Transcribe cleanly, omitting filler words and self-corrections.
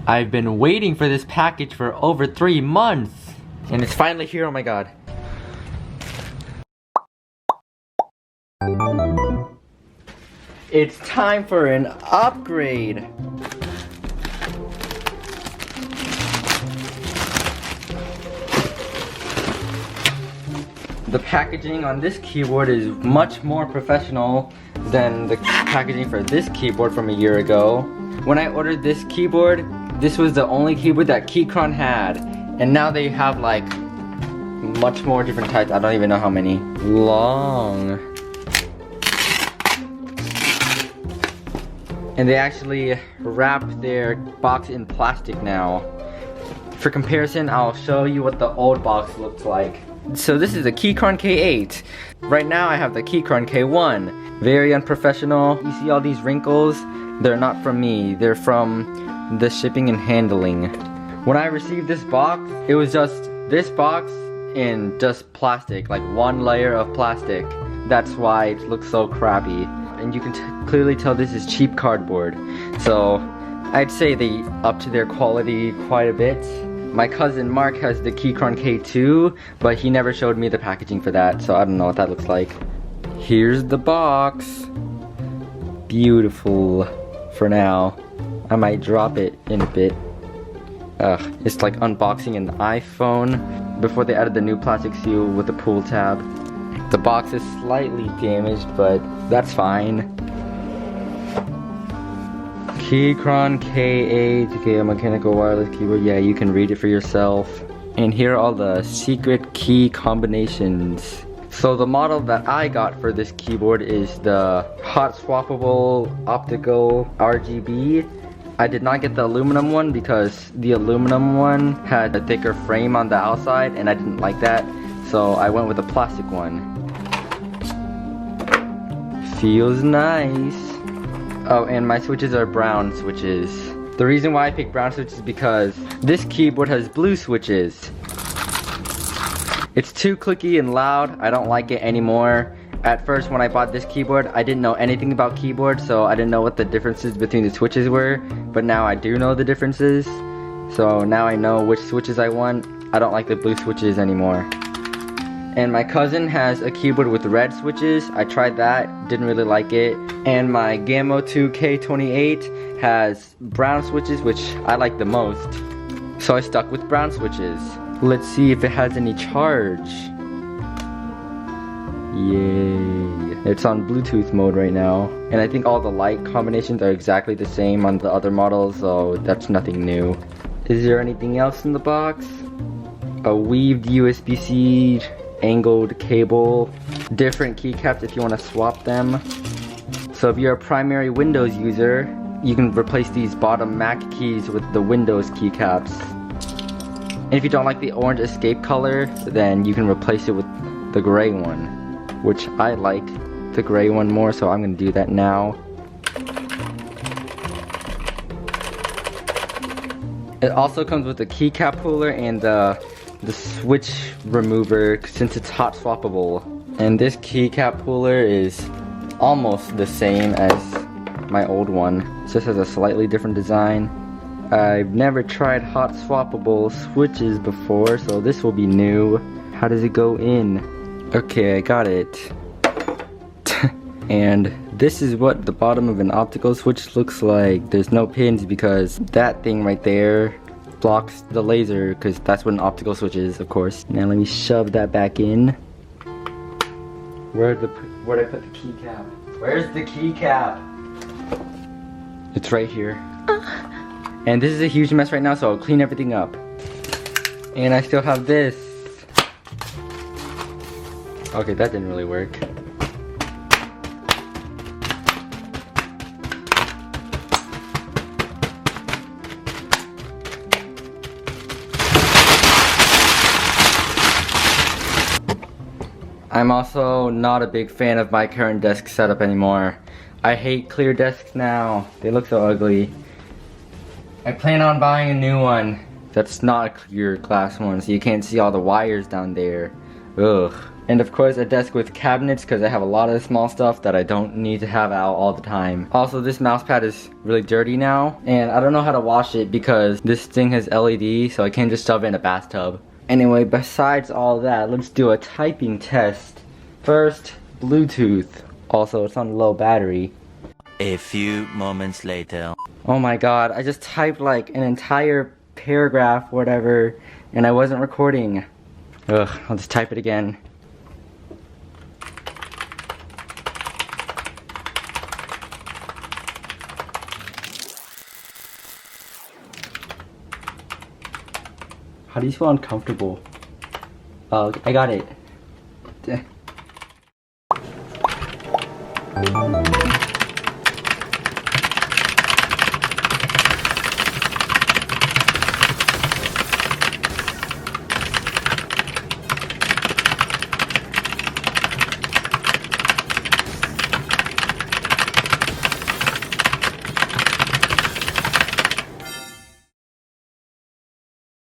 I've been waiting for this package for over 3 months. And it's finally here, oh my god. It's time for an upgrade. The packaging on this keyboard is much more professional than the packaging for this keyboard from a year ago. When I ordered this keyboard, this was the only keyboard that Keychron had. And now they have like much more different types. I don't even know how many. Long. And they actually wrap their box in plastic now. For comparison, I'll show you what the old box looked like. So this is the Keychron K8. Right now I have the Keychron K1. Very unprofessional. You see all these wrinkles? They're not from me. They're from the shipping and handling. When I received this box, it was just this box in just plastic, like one layer of plastic. That's why it looks so crappy. And you can clearly tell this is cheap cardboard. So I'd say they upped their quality quite a bit. My cousin Mark has the Keychron K2, but he never showed me the packaging for that, so I don't know what that looks like. Here's the box. Beautiful for now. I might drop it in a bit. It's like unboxing an iPhone before they added the new plastic seal with the pull tab. The box is slightly damaged, but that's fine. Keychron K8, okay, a mechanical wireless keyboard. Yeah, you can read it for yourself. And here are all the secret key combinations. So the model that I got for this keyboard is the hot-swappable optical RGB. I did not get the aluminum one because the aluminum one had a thicker frame on the outside and I didn't like that. So I went with a plastic one. Feels nice. Oh, and my switches are brown switches. The reason why I picked brown switches is because this keyboard has blue switches. It's too clicky and loud. I don't like it anymore. At first when I bought this keyboard, I didn't know anything about keyboards, so I didn't know what the differences between the switches were. But now I do know the differences. So now I know which switches I want. I don't like the blue switches anymore. And my cousin has a keyboard with red switches. I tried that, didn't really like it. And my Gammo 2 K28 has brown switches, which I like the most. So I stuck with brown switches. Let's see if it has any charge. Yay. It's on Bluetooth mode right now. And I think all the light combinations are exactly the same on the other models, so that's nothing new. Is there anything else in the box? A weaved USB-C angled cable, different keycaps if you want to swap them. So if you're a primary Windows user, you can replace these bottom Mac keys with the Windows keycaps. And if you don't like the orange escape color, then you can replace it with the gray one, which I like the gray one more, so I'm going to do that now. It also comes with a keycap puller and the switch remover since it's hot swappable. And this keycap puller is almost the same as my old one. It just has a slightly different design. I've never tried hot swappable switches before, so this will be new. How does it go in? Okay, I got it. And this is what the bottom of an optical switch looks like. There's no pins because that thing right there blocks the laser, because that's what an optical switch is, of course. Now let me shove that back in. Where'd I put the keycap? Where's the keycap? It's right here. And this is a huge mess right now, so I'll clean everything up. And I still have this. Okay, that didn't really work. I'm also not a big fan of my current desk setup anymore. I hate clear desks now. They look so ugly. I plan on buying a new one that's not a clear glass one, so you can't see all the wires down there. Ugh. And of course a desk with cabinets because I have a lot of small stuff that I don't need to have out all the time. Also, this mouse pad is really dirty now and I don't know how to wash it because this thing has LED, so I can't just shove it in a bathtub. Anyway, besides all that, let's do a typing test. First, Bluetooth. Also, it's on low battery. A few moments later. Oh my god, I just typed like an entire paragraph, whatever, and I wasn't recording. Ugh, I'll just type it again. How do you feel uncomfortable? Oh, I got it.